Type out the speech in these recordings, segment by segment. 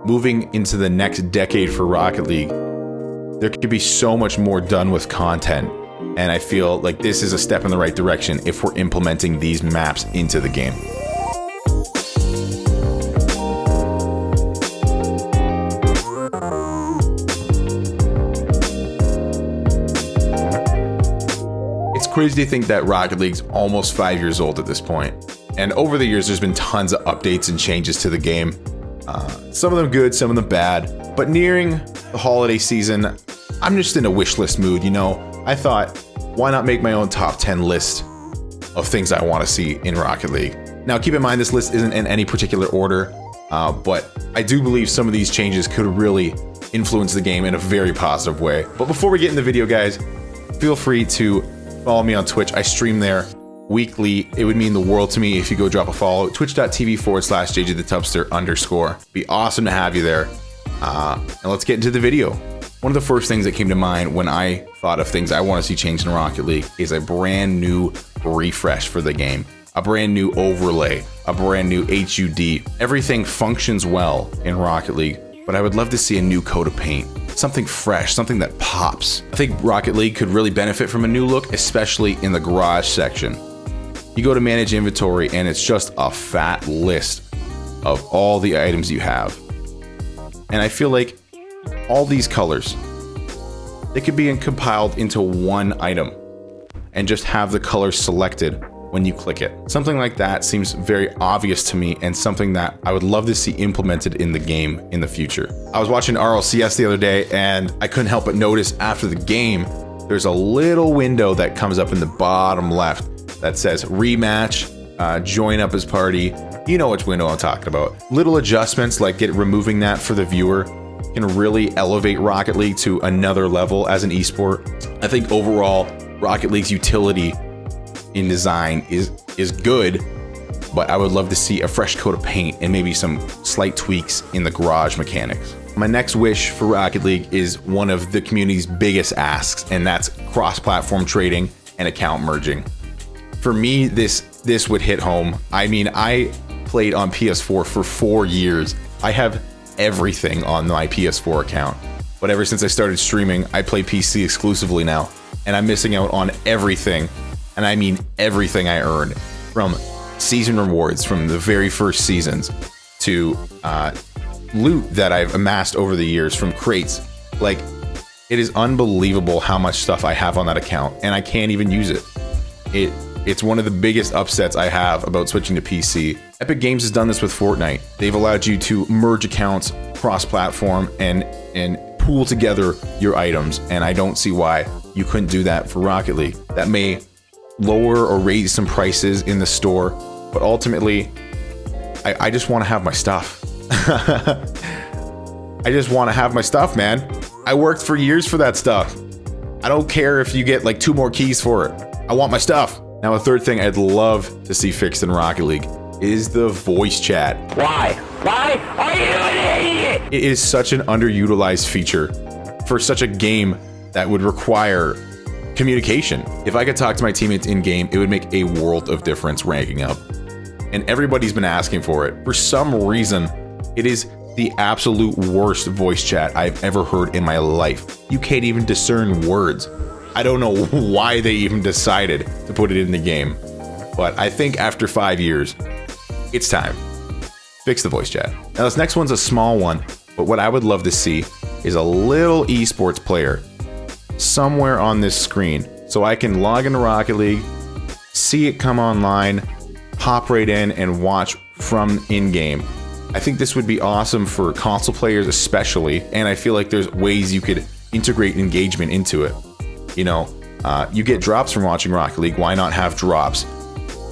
moving into the next decade for Rocket League, there could be so much more done with content. And I feel like this is a step in the right direction if we're implementing these maps into the game. It's crazy to think that Rocket League's almost 5 years old at this point. And over the years, there's been tons of updates and changes to the game. Some of them good, some of them bad. But nearing the holiday season, I'm just in a wish list mood, you know? I thought, why not make my own top 10 list of things I want to see in Rocket League? Now, keep in mind, this list isn't in any particular order, but I do believe some of these changes could really influence the game in a very positive way. But before we get in the video, guys, feel free to follow me on Twitch. I stream there weekly. It would mean the world to me if you go drop a follow. Twitch.tv/JJTheTubster_. Be awesome to have you there. And let's get into the video. One of the first things that came to mind when I thought of things I want to see changed in Rocket League is a brand new refresh for the game. A brand new overlay, a brand new HUD. Everything functions well in Rocket League, but I would love to see a new coat of paint. Something fresh, something that pops. I think Rocket League could really benefit from a new look, especially in the garage section. You go to manage inventory and it's just a fat list of all the items you have. And I feel like all these colors, they could be compiled into one item and just have the color selected when you click it. Something like that seems very obvious to me and something that I would love to see implemented in the game in the future. I was watching RLCS the other day and I couldn't help but notice after the game, there's a little window that comes up in the bottom left that says rematch, join up as party. You know which window I'm talking about. Little adjustments like removing that for the viewer can really elevate Rocket League to another level as an esport. I think overall, Rocket League's utility in design is good, but I would love to see a fresh coat of paint and maybe some slight tweaks in the garage mechanics. My next wish for Rocket League is one of the community's biggest asks, and that's cross-platform trading and account merging. For me, this would hit home. I mean, I played on PS4 for 4 years. I have everything on my PS4 account, but ever since I started streaming, I play PC exclusively now, and I'm missing out on everything. And I mean everything I earned, from season rewards from the very first seasons to loot that I've amassed over the years from crates. Like, it is unbelievable how much stuff I have on that account, and I can't even use it. It's one of the biggest upsets I have about switching to PC. Epic Games has done this with Fortnite. They've allowed you to merge accounts cross-platform and pool together your items, and I don't see why you couldn't do that for Rocket League. That may lower or raise some prices in the store, but ultimately I just want to have my stuff. I just want to have my stuff, man. I worked for years for that stuff. I don't care if you get like 2 more keys for it. I want my stuff. Now, a third thing I'd love to see fixed in Rocket League is the voice chat. Why are you an idiot? It is such an underutilized feature for such a game that would require communication. If I could talk to my teammates in game, it would make a world of difference ranking up. And everybody's been asking for it. For some reason, it is the absolute worst voice chat I've ever heard in my life. You can't even discern words. I don't know why they even decided to put it in the game, but I think after 5 years, it's time. Fix the voice chat. Now, this next one's a small one, but what I would love to see is a little esports player somewhere on this screen so I can log into Rocket League, see it come online, hop right in and watch from in-game. I think this would be awesome for console players especially, and I feel like there's ways you could integrate engagement into it. You know, you get drops from watching Rocket League, why not have drops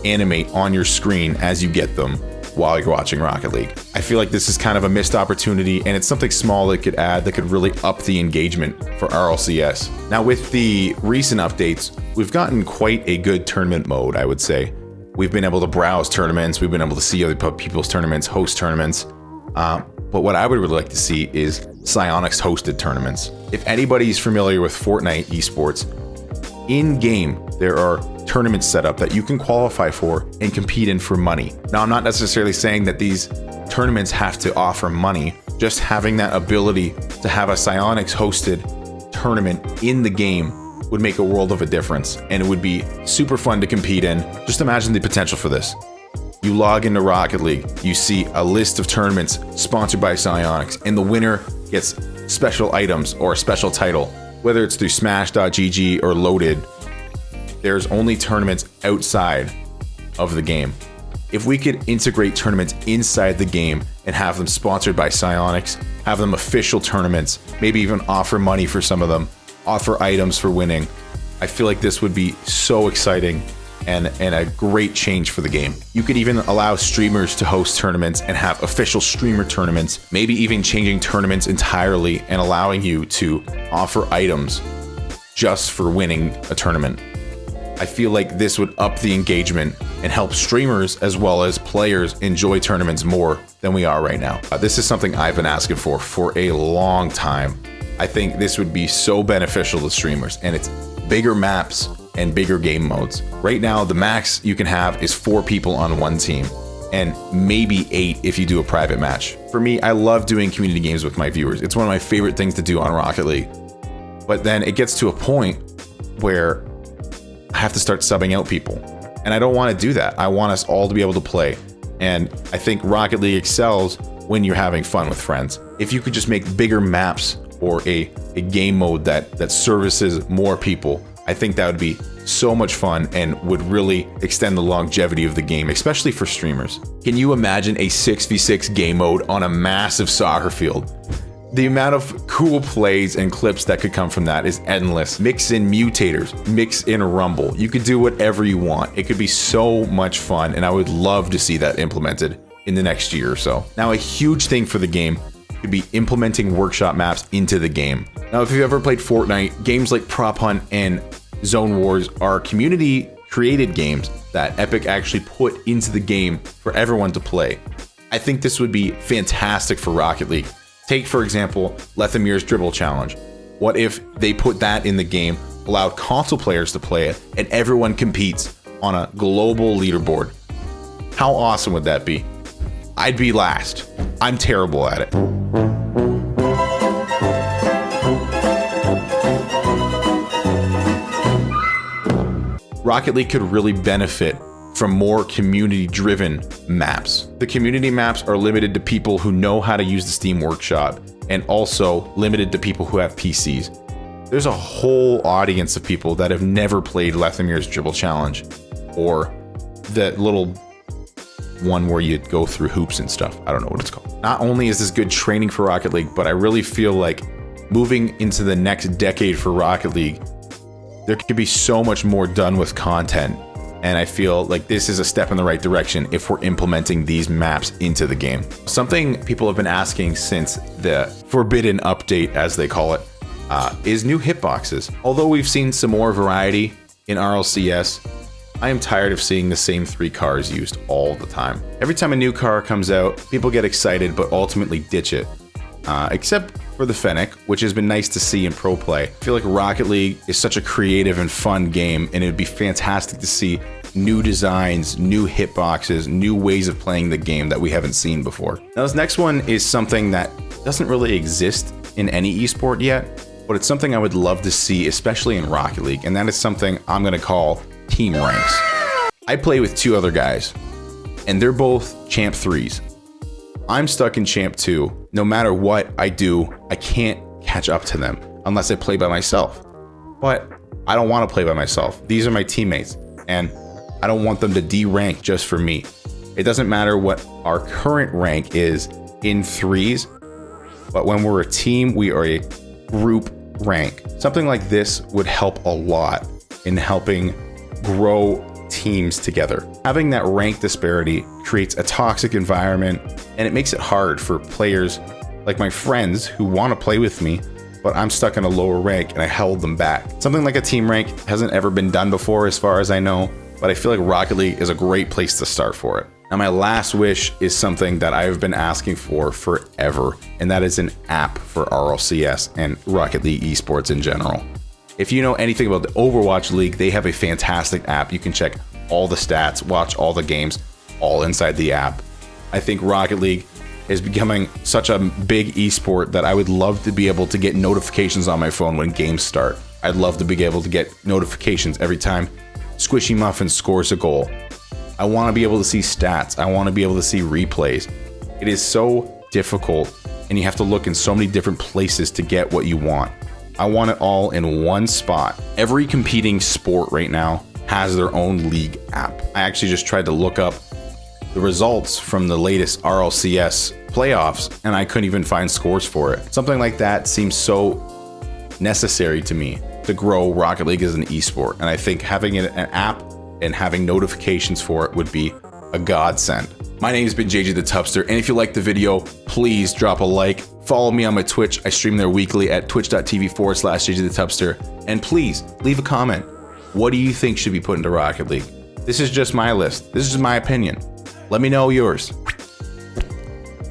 animate on your screen as you get them while you're watching Rocket League? I feel like this is kind of a missed opportunity, and it's something small that could add that could really up the engagement for RLCS. Now, with the recent updates, we've gotten quite a good tournament mode, I would say. We've been able to browse tournaments, we've been able to see other people's tournaments, host tournaments. But what I would really like to see is Psyonix hosted tournaments. If anybody's familiar with Fortnite esports, in-game there are tournaments set up that you can qualify for and compete in for money. Now, I'm not necessarily saying that these tournaments have to offer money, Just having that ability to have a Psyonix hosted tournament in the game would make a world of a difference, and it would be super fun to compete in. Just imagine the potential for this. You log into Rocket League, you see a list of tournaments sponsored by Psyonix, and the winner gets special items or a special title. Whether it's through Smash.gg or Loaded, there's only tournaments outside of the game. If we could integrate tournaments inside the game and have them sponsored by Psyonix, have them official tournaments, maybe even offer money for some of them, offer items for winning, I feel like this would be so exciting and a great change for the game. You could even allow streamers to host tournaments and have official streamer tournaments, maybe even changing tournaments entirely and allowing you to offer items just for winning a tournament. I feel like this would up the engagement and help streamers as well as players enjoy tournaments more than we are right now. This is something I've been asking for a long time. I think this would be so beneficial to streamers, and it's bigger maps and bigger game modes. Right now, the max you can have is 4 people on one team, and maybe 8 if you do a private match. For me, I love doing community games with my viewers. It's one of my favorite things to do on Rocket League. But then it gets to a point where I have to start subbing out people, and I don't want to do that. I want us all to be able to play, and I think Rocket League excels when you're having fun with friends. If you could just make bigger maps or a game mode that services more people, I think that would be so much fun and would really extend the longevity of the game, especially for streamers. Can you imagine a 6v6 game mode on a massive soccer field? The amount of cool plays and clips that could come from that is endless. Mix in mutators, mix in Rumble. You could do whatever you want. It could be so much fun, and I would love to see that implemented in the next year or so. Now, a huge thing for the game could be implementing workshop maps into the game. Now, if you've ever played Fortnite, games like Prop Hunt and Zone Wars are community created games that Epic actually put into the game for everyone to play. I think this would be fantastic for Rocket League. Take, for example, Lethamir's Dribble Challenge. What if they put that in the game, allowed console players to play it, and everyone competes on a global leaderboard? How awesome would that be? I'd be last. I'm terrible at it. Rocket League could really benefit from more community-driven maps. The community maps are limited to people who know how to use the Steam Workshop, and also limited to people who have PCs. There's a whole audience of people that have never played Lethamir's Dribble Challenge, or that little one where you go through hoops and stuff. I don't know what it's called. Not only is this good training for Rocket League, but I really feel like moving into the next decade for Rocket League, there could be so much more done with content. And I feel like this is a step in the right direction if we're implementing these maps into the game. Something people have been asking since the Forbidden update, as they call it, is new hitboxes. Although we've seen some more variety in RLCS, I am tired of seeing the same 3 cars used all the time. Every time a new car comes out, people get excited but ultimately ditch it. Except for the Fennec, which has been nice to see in pro play. I feel like Rocket League is such a creative and fun game, and it would be fantastic to see new designs, new hitboxes, new ways of playing the game that we haven't seen before. Now, this next one is something that doesn't really exist in any esport yet, but it's something I would love to see, especially in Rocket League, and that is something I'm gonna call team ranks. I play with 2 other guys, and they're both Champ 3s. I'm stuck in Champ 2. No matter what I do, I can't catch up to them unless I play by myself. But I don't want to play by myself. These are my teammates, and I don't want them to D-rank just for me. It doesn't matter what our current rank is in 3s, but when we're a team, we are a group rank. Something like this would help a lot in helping grow teams together. Having that rank disparity creates a toxic environment, and it makes it hard for players like my friends who want to play with me, but I'm stuck in a lower rank and I held them back. Something like a team rank hasn't ever been done before as far as I know, but I feel like Rocket League is a great place to start for it. Now, my last wish is something that I've been asking for forever, and that is an app for RLCS and Rocket League esports in general. If you know anything about the Overwatch League, they have a fantastic app. You can check all the stats, watch all the games, all inside the app. I think Rocket League is becoming such a big esport that I would love to be able to get notifications on my phone when games start. I'd love to be able to get notifications every time Squishy Muffin scores a goal. I want to be able to see stats. I want to be able to see replays. It is so difficult, and you have to look in so many different places to get what you want. I want it all in one spot. Every competing sport right now has their own league app. I actually just tried to look up the results from the latest RLCS playoffs, and I couldn't even find scores for it. Something like that seems so necessary to me to grow Rocket League as an esport, and I think having an app and having notifications for it would be a godsend. My name's been JJ the Tubster, and if you liked the video, please drop a like. Follow me on my Twitch. I stream there weekly at twitch.tv/JJ the Tubster. And please leave a comment. What do you think should be put into Rocket League? This is just my list. This is my opinion. Let me know yours.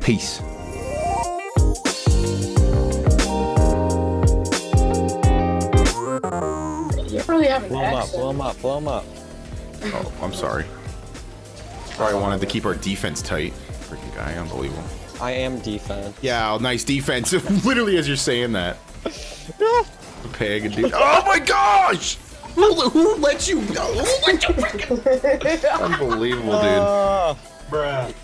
Peace. You really have an Blow him up, accent. blow him up, blow him up. Oh, I'm sorry. Probably wanted to keep our defense tight. Freaking guy, unbelievable. I am defense. Yeah, nice defense. Literally as you're saying that. Peg and oh my gosh! Who let you? Who let you? Unbelievable, dude. Bruh.